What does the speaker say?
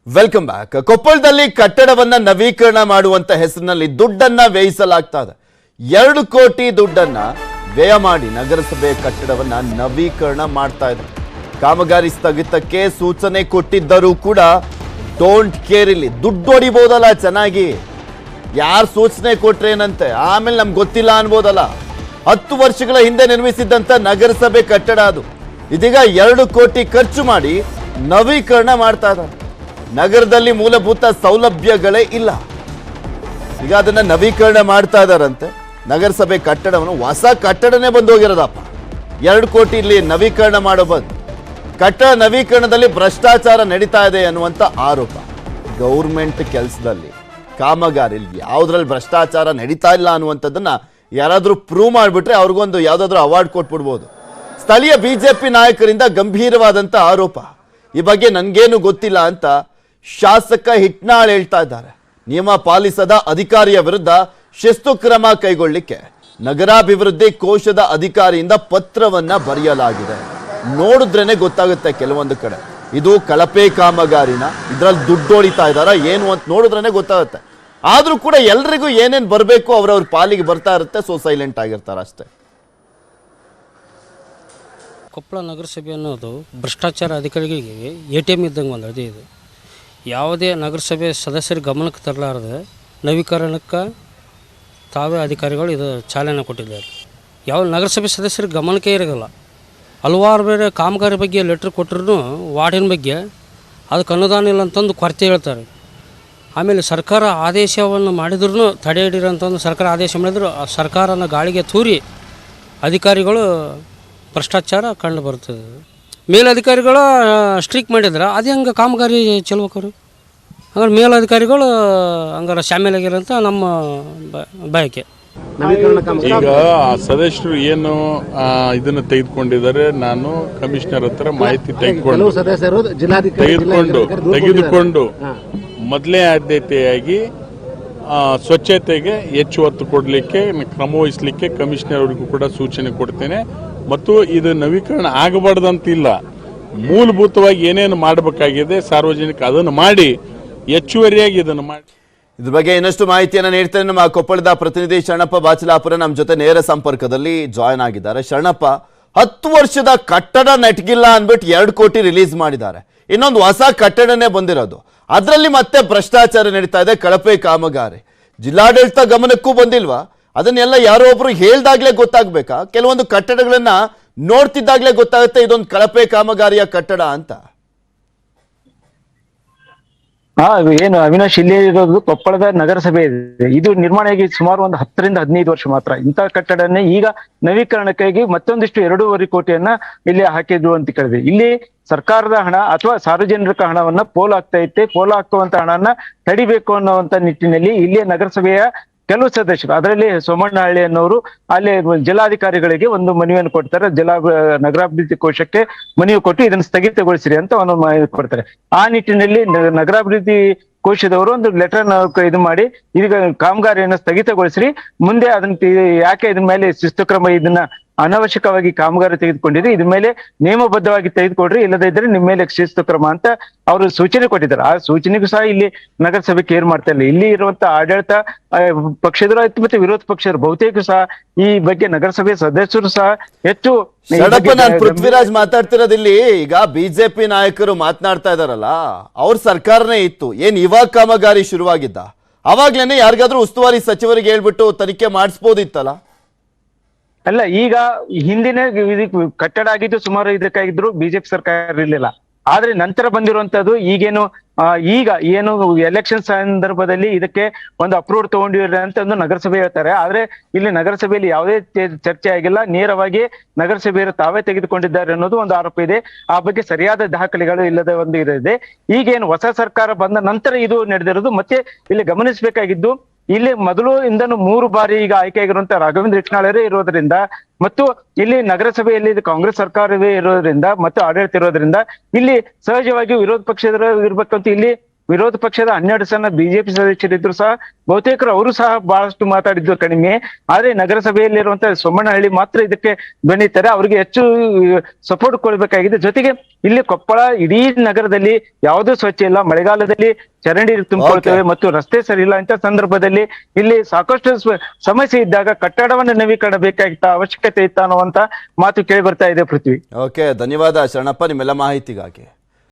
Welcome back. ಕೊಪ್ಪಳದಲ್ಲಿ ಕಟ್ಟಡವನ್ನ ನವೀಕರಣ ಮಾಡುವಂತ ಹೆಸರಿನಲ್ಲಿ ದುಡ್ಡನ್ನ ವ್ಯಯಿಸಲಾಗ್ತಾ ಇದೆ. 2 ಕೋಟಿ ದುಡ್ಡನ್ನ ವ್ಯಯ ಮಾಡಿ ನಗರಸಭೆ ಕಟ್ಟಡವನ್ನ ನವೀಕರಣ ಮಾಡ್ತಾ ಇದೆ. ಕಾಮಗಾರಿ ಸ್ಥಗಿತಕ್ಕೆ ಸೂಚನೆ ಕೊಟ್ಟಿದ್ದರೂ ಕೂಡ ಡೋಂಟ್ ಕೇರ್. ಇಲ್ಲಿ ದುಡ್ಡು ಹೊಡಿಬಹುದಲ್ಲ, ಚೆನ್ನಾಗಿ ಯಾರು ಸೂಚನೆ ಕೊಟ್ರೇನಂತೆ, ಆಮೇಲೆ ನಮ್ಗೆ ಗೊತ್ತಿಲ್ಲ ಅನ್ಬೋದಲ್ಲ. 10 ವರ್ಷಗಳ ಹಿಂದೆ ನಿರ್ಮಿಸಿದ್ದಂತ ನಗರಸಭೆ ಕಟ್ಟಡ ಅದು. ಇದೀಗ 2 ಕೋಟಿ ಖರ್ಚು ಮಾಡಿ ನವೀಕರಣ ಮಾಡ್ತಾ ಇದ್ದಾರೆ. ನಗರದಲ್ಲಿ ಮೂಲಭೂತ ಸೌಲಭ್ಯಗಳೇ ಇಲ್ಲ. ಈಗ ಅದನ್ನ ನವೀಕರಣ ಮಾಡ್ತಾ ಇದಾರಂತೆ. ನಗರಸಭೆ ಕಟ್ಟಡವನ್ನು, ಹೊಸ ಕಟ್ಟಡನೇ ಬಂದು ಹೋಗಿರೋದಪ್ಪ. 2 ಕೋಟಿ ಇಲ್ಲಿ ನವೀಕರಣ ಮಾಡೋ ಬದಲು ಕಟ್ಟಡ ನವೀಕರಣದಲ್ಲಿ ಭ್ರಷ್ಟಾಚಾರ ನಡೀತಾ ಇದೆ ಅನ್ನುವಂಥ ಆರೋಪ. ಗೌರ್ಮೆಂಟ್ ಕೆಲಸದಲ್ಲಿ, ಕಾಮಗಾರಿಯಲ್ಲಿ ಯಾವುದ್ರಲ್ಲಿ ಭ್ರಷ್ಟಾಚಾರ ನಡೀತಾ ಇಲ್ಲ ಅನ್ನುವಂಥದ್ದನ್ನ ಯಾರಾದರೂ ಪ್ರೂವ್ ಮಾಡಿಬಿಟ್ರೆ ಅವ್ರಿಗೊಂದು ಯಾವುದಾದ್ರೂ ಅವಾರ್ಡ್ ಕೊಟ್ಬಿಡ್ಬೋದು. ಸ್ಥಳೀಯ ಬಿಜೆಪಿ ನಾಯಕರಿಂದ ಗಂಭೀರವಾದಂಥ ಆರೋಪ. ಈ ಬಗ್ಗೆ ನನಗೇನು ಗೊತ್ತಿಲ್ಲ ಅಂತ ಶಾಸಕ ಹಿಟ್ನಾಳ್ ಹೇಳ್ತಾ ಇದ್ದಾರೆ. ನಿಯಮ ಪಾಲಿಸದ ಅಧಿಕಾರಿಯ ವಿರುದ್ಧ ಶಿಸ್ತು ಕ್ರಮ ಕೈಗೊಳ್ಳಲಿಕ್ಕೆ ನಗರಾಭಿವೃದ್ಧಿ ಕೋಶದ ಅಧಿಕಾರಿಯಿಂದ ಪತ್ರವನ್ನ ಬರೆಯಲಾಗಿದೆ. ನೋಡಿದ್ರೇನೆ ಗೊತ್ತಾಗುತ್ತೆ ಕೆಲವೊಂದು ಕಡೆ ಇದು ಕಳಪೆ ಕಾಮಗಾರಿನ, ಇದ್ರಲ್ಲಿ ದುಡ್ಡು ಹೊಡಿತಾ ಇದ್ದಾರಾ ಏನು ಅಂತ ನೋಡಿದ್ರೇನೆ ಗೊತ್ತಾಗುತ್ತೆ. ಆದ್ರೂ ಕೂಡ ಎಲ್ರಿಗೂ ಏನೇನು ಬರಬೇಕು ಅವ್ರವ್ರ ಪಾಲಿಗೆ ಬರ್ತಾ ಇರುತ್ತೆ. ಸೊ ಸೈಲೆಂಟ್ ಆಗಿರ್ತಾರೆ ಅಷ್ಟೇ. ಕೊಪ್ಪಳ ನಗರಸಭೆ ಅನ್ನೋದು ಭ್ರಷ್ಟಾಚಾರ ಅಧಿಕಾರಿಗಳಿಗೆ ATM ಇದ್ದಂಗೆ ಒಂದು ಅದೇ ಇದು. ಯಾವುದೇ ನಗರಸಭೆ ಸದಸ್ಯರ ಗಮನಕ್ಕೆ ತರಲಾರದೆ ನವೀಕರಣಕ್ಕೆ ತಾವೇ ಅಧಿಕಾರಿಗಳು ಇದು ಚಾಲನೆ ಕೊಟ್ಟಿದ್ದಾರೆ. ಯಾವ ನಗರಸಭೆ ಸದಸ್ಯರ ಗಮನಕ್ಕೆ ಇರೋಲ್ಲ. ಹಲವಾರು ಬೇರೆ ಕಾಮಗಾರಿ ಬಗ್ಗೆ ಲೆಟ್ರ್ ಕೊಟ್ಟರು ವಾರ್ಡಿನ ಬಗ್ಗೆ ಅದಕ್ಕೆ ಅನುದಾನ ಇಲ್ಲ ಅಂತಂದು ಕೊರತೆ ಹೇಳ್ತಾರೆ. ಆಮೇಲೆ ಸರ್ಕಾರ ಆದೇಶವನ್ನು ಮಾಡಿದ್ರೂ ತಡೆ ಹಿಡಿರೋಂಥದ್ದು ಸರ್ಕಾರ ಆದೇಶ ಮಾಡಿದ್ರು ಆ ಸರ್ಕಾರನ ಗಾಳಿಗೆ ತೂರಿ ಅಧಿಕಾರಿಗಳು ಭ್ರಷ್ಟಾಚಾರ ಕಂಡು ಬರ್ತದೆ. ಮೇಲಧಿಕಾರಿಗಳು ಸ್ಟ್ರಿಕ್ ಮಾಡಿದ್ರೆ ಅದು ಹೆಂಗೆ ಕಾಮಗಾರಿ ಚಲ್ಬೇಕವ್ರು? ಹಂಗಾರೆ ಮೇಲಧಿಕಾರಿಗಳು ಹಂಗಾರೆ ಶಾಮೀಲಾಗಿರೋಂಥ ನಮ್ಮ ಬಯಕೆ. ಈಗ ಸದಸ್ಯರು ಏನು ಇದನ್ನು ತೆಗೆದುಕೊಂಡಿದ್ದಾರೆ, ನಾನು ಕಮಿಷನರ್ ಹತ್ರ ಮಾಹಿತಿ ತೆಗೆದುಕೊಂಡು ಮೊದಲೇ ಆದ್ಯತೆಯಾಗಿ ಸ್ವಚ್ಛತೆಗೆ ಹೆಚ್ಚು ಒತ್ತು ಕೊಡಲಿಕ್ಕೆ, ಕ್ರಮ ವಹಿಸಲಿಕ್ಕೆ ಕಮಿಷನರ್ ಅವರಿಗೂ ಕೂಡ ಸೂಚನೆ ಕೊಡ್ತೇನೆ. ಮತ್ತು ಇದು ನವೀಕರಣ ಆಗಬಾರ್ದಂತಿಲ್ಲ, ಮೂಲಭೂತವಾಗಿ ಏನೇನು ಮಾಡಬೇಕಾಗಿದೆ ಸಾರ್ವಜನಿಕ ಅದನ್ನು ಮಾಡಿ ಹೆಚ್ಚುವರಿಯಾಗಿ ಇದನ್ನು ಮಾಡಿ. ಇದ್ರ ಬಗ್ಗೆ ಇನ್ನಷ್ಟು ಮಾಹಿತಿಯನ್ನು ನೀಡ್ತಾರೆ ನಮ್ಮ ಕೊಪ್ಪಳದ ಪ್ರತಿನಿಧಿ ಶರಣಪ್ಪ ಬಾಚಲಾಪುರ ನಮ್ಮ ಜೊತೆ ನೇರ ಸಂಪರ್ಕದಲ್ಲಿ ಜಾಯ್ನ್ ಆಗಿದ್ದಾರೆ. ಶರಣಪ್ಪ, 10 ವರ್ಷದ ಕಟ್ಟಡ ನೆಟ್ಗಿಲ್ಲ ಅಂದ್ಬಿಟ್ಟು 2 ಕೋಟಿ ರಿಲೀಸ್ ಮಾಡಿದ್ದಾರೆ. ಇನ್ನೊಂದು ಹೊಸ ಕಟ್ಟಡನೇ ಬಂದಿರೋದು, ಅದರಲ್ಲಿ ಮತ್ತೆ ಭ್ರಷ್ಟಾಚಾರ ನಡೀತಾ ಇದೆ, ಕಳಪೆ ಕಾಮಗಾರಿ. ಜಿಲ್ಲಾಡಳಿತ ಗಮನಕ್ಕೂ ಬಂದಿಲ್ವಾ? ಅದನ್ನೆಲ್ಲ ಯಾರೋ ಒಬ್ರು ಹೇಳ್ದಾಗ್ಲೇ ಗೊತ್ತಾಗ್ಬೇಕಾ? ಕೆಲವೊಂದು ಕಟ್ಟಡಗಳನ್ನ ನೋಡ್ತಿದ್ದಾಗ್ಲೇ ಗೊತ್ತಾಗುತ್ತೆ ಇದೊಂದು ಕಳಪೆ ಕಾಮಗಾರಿಯ ಕಟ್ಟಡ ಅಂತ. ಏನು ಅವಿನಾಶ್, ಇಲ್ಲಿ ಇರೋದು ಕೊಪ್ಪಳದ ನಗರಸಭೆ ಇದೆ. ಇದು ನಿರ್ಮಾಣ ಆಗಿ ಸುಮಾರು ಒಂದು 10 ರಿಂದ 15 ವರ್ಷ ಮಾತ್ರ. ಇಂತಹ ಕಟ್ಟಡನೇ ಈಗ ನವೀಕರಣಕ್ಕಾಗಿ ಮತ್ತೊಂದಿಷ್ಟು 2.5 ಕೋಟಿಯನ್ನ ಇಲ್ಲಿ ಹಾಕಿದ್ರು ಅಂತ ಕೇಳಿದೆ. ಇಲ್ಲಿ ಸರ್ಕಾರದ ಹಣ ಅಥವಾ ಸಾರ್ವಜನಿಕ ಹಣವನ್ನ ಪೋಲ್ ಆಗ್ತಾ ಇತ್ತೆ. ಪೋಲ್ ಆಗ್ತುವಂತ ಹಣವನ್ನ ತಡಿಬೇಕು ಅನ್ನುವಂತ ನಿಟ್ಟಿನಲ್ಲಿ ಇಲ್ಲಿ ನಗರಸಭೆಯ ಕೆಲವು ಸದಸ್ಯರು, ಅದರಲ್ಲಿ ಸೋಮಣ್ಣಹಳ್ಳಿ ಅನ್ನೋರು ಅಲ್ಲಿ ಜಿಲ್ಲಾಧಿಕಾರಿಗಳಿಗೆ ಒಂದು ಮನವಿಯನ್ನು ಕೊಡ್ತಾರೆ. ನಗರಾಭಿವೃದ್ಧಿ ಕೋಶಕ್ಕೆ ಮನವಿ ಕೊಟ್ಟು ಇದನ್ನು ಸ್ಥಗಿತಗೊಳಿಸಿರಿ ಅಂತ ಒಂದು ಮನವಿ ಕೊಡ್ತಾರೆ. ಆ ನಿಟ್ಟಿನಲ್ಲಿ ನಗರಾಭಿವೃದ್ಧಿ ಕೋಶದವರು ಒಂದು ಲೆಟರ್ ಇದು ಮಾಡಿ ಇದೀಗ ಕಾಮಗಾರಿಯನ್ನು ಸ್ಥಗಿತಗೊಳಿಸ್ರಿ, ಮುಂದೆ ಅದನ್ನ ಯಾಕೆ ಇದ್ರ ಮೇಲೆ ಶಿಸ್ತು ಕ್ರಮ, ಇದನ್ನ ಅನಾವಶ್ಯಕವಾಗಿ ಕಾಮಗಾರಿ ತೆಗೆದುಕೊಂಡಿರಿ, ಇದ್ರ ಮೇಲೆ ನಿಯಮಬದ್ಧವಾಗಿ ತೆಗೆದುಕೊಡ್ರಿ, ಇಲ್ಲದೇ ಇದ್ರೆ ನಿಮ್ಮ ಮೇಲೆ ಶಿಸ್ತು ಕ್ರಮ ಅಂತ ಅವರು ಸೂಚನೆ ಕೊಟ್ಟಿದ್ದಾರೆ. ಆ ಸೂಚನೆಗೂ ಸಹ ಇಲ್ಲಿ ನಗರಸಭೆ ಕೇರ್ ಮಾಡ್ತಾ ಇಲ್ಲ. ಇಲ್ಲಿ ಇರುವಂತ ಆಡಳಿತ ಪಕ್ಷದವರು ಆಯ್ತು ಮತ್ತೆ ವಿರೋಧ ಪಕ್ಷರು ಬಹುತೇಕ ಸಹ ಈ ಬಗ್ಗೆ ನಗರಸಭೆ ಸದಸ್ಯರು ಸಹ ಹೆಚ್ಚು. ನಾನು ಪೃಥ್ವಿರಾಜ್ ಮಾತಾಡ್ತಿರೋದಿಲ್ಲಿ. ಈಗ ಬಿಜೆಪಿ ನಾಯಕರು ಮಾತನಾಡ್ತಾ ಇದಾರಲ್ಲ, ಅವ್ರ ಸರ್ಕಾರನೇ ಇತ್ತು, ಏನ್ ಇವಾಗ ಕಾಮಗಾರಿ ಶುರುವಾಗಿದ್ದ? ಅವಾಗ್ಲೇನೆ ಯಾರಿಗಾದ್ರೂ ಉಸ್ತುವಾರಿ ಸಚಿವರಿಗೆ ಹೇಳ್ಬಿಟ್ಟು ತನಿಖೆ ಮಾಡಿಸ್ಬೋದಿತ್ತಲ್ಲ? ಅಲ್ಲ, ಈಗ ಹಿಂದಿನ ಕಟ್ಟಡ ಆಗಿದ್ದು ಸುಮಾರು ಇದಕ್ಕಾಗಿದ್ರು ಬಿಜೆಪಿ ಸರ್ಕಾರ ಇರ್ಲಿಲ್ಲ. ಆದ್ರೆ ನಂತರ ಬಂದಿರುವಂತದ್ದು ಈಗೇನು ಈಗ ಏನು ಎಲೆಕ್ಷನ್ ಸಂದರ್ಭದಲ್ಲಿ ಇದಕ್ಕೆ ಒಂದು ಅಪ್ರೂವ್ ತಗೊಂಡಿರ ಅಂತ ಒಂದು ನಗರಸಭೆ ಹೇಳ್ತಾರೆ. ಆದ್ರೆ ಇಲ್ಲಿ ನಗರಸಭೆಯಲ್ಲಿ ಯಾವುದೇ ಚರ್ಚೆ ಆಗಿಲ್ಲ, ನೇರವಾಗಿ ನಗರಸಭೆಯವರು ತಾವೇ ತೆಗೆದುಕೊಂಡಿದ್ದಾರೆ ಅನ್ನೋದು ಒಂದು ಆರೋಪ ಇದೆ. ಆ ಬಗ್ಗೆ ಸರಿಯಾದ ದಾಖಲೆಗಳು ಇಲ್ಲದ ಒಂದು ಇದೆ. ಈಗೇನು ಹೊಸ ಸರ್ಕಾರ ಬಂದ ನಂತರ ಇದು ನಡೆದಿರೋದು. ಮತ್ತೆ ಇಲ್ಲಿ ಗಮನಿಸಬೇಕಾಗಿದ್ದು, ಇಲ್ಲಿ ಮೊದಲು ಇಂದನು 3 ಬಾರಿ ಈಗ ಆಯ್ಕೆಯಾಗಿರುವಂತಹ ರಾಘವೇಂದ್ರ ಹಿಟ್ನಾಳರೇ ಇರೋದ್ರಿಂದ ಮತ್ತು ಇಲ್ಲಿ ನಗರಸಭೆಯಲ್ಲಿ ಕಾಂಗ್ರೆಸ್ ಸರ್ಕಾರವೇ ಇರೋದ್ರಿಂದ ಮತ್ತು ಆಡಳಿತ ಇರೋದ್ರಿಂದ ಇಲ್ಲಿ ಸಹಜವಾಗಿ ವಿರೋಧ ಪಕ್ಷದವರು ಇರ್ಬೇಕಂತ ಇಲ್ಲಿ ವಿರೋಧ ಪಕ್ಷದ 12 ಜನ ಬಿಜೆಪಿ ಸದಸ್ಯರಿದ್ರು ಸಹ ಬಹುತೇಕರು ಅವರು ಸಹ ಬಹಳಷ್ಟು ಮಾತಾಡಿದ್ದು ಕಡಿಮೆ. ಆದ್ರೆ ನಗರಸಭೆಯಲ್ಲಿರುವಂತಹ ಸೋಮಣ್ಣಹಳ್ಳಿ ಮಾತ್ರ ಇದಕ್ಕೆ ಧ್ವನಿತಾರೆ. ಅವರಿಗೆ ಹೆಚ್ಚು ಸಪೋರ್ಟ್ ಕೊಡ್ಬೇಕಾಗಿದೆ. ಜೊತೆಗೆ ಇಲ್ಲಿ ಕೊಪ್ಪಳ ಇಡೀ ನಗರದಲ್ಲಿ ಯಾವುದೂ ಸ್ವಚ್ಛ ಇಲ್ಲ. ಮಳೆಗಾಲದಲ್ಲಿ ಚರಂಡಿ ತುಂಬಿಕೊಳ್ತೇವೆ ಮತ್ತು ರಸ್ತೆ ಸರಿ ಇಲ್ಲ. ಇಂಥ ಸಂದರ್ಭದಲ್ಲಿ ಇಲ್ಲಿ ಸಾಕಷ್ಟು ಸಮಸ್ಯೆ ಇದ್ದಾಗ ಕಟ್ಟಡವನ್ನು ನವೀಕರಣ ಬೇಕಾಗಿತ್ತ, ಅವಶ್ಯಕತೆ ಇತ್ತ ಅನ್ನುವಂತ ಮಾತು ಕೇಳಿ ಬರ್ತಾ ಇದೆ. ಪೃಥ್ವಿ. ಓಕೆ, ಧನ್ಯವಾದ ಶರಣಪ್ಪ ನಿಮ್ಮೆಲ್ಲ ಮಾಹಿತಿಗಾಗಿ.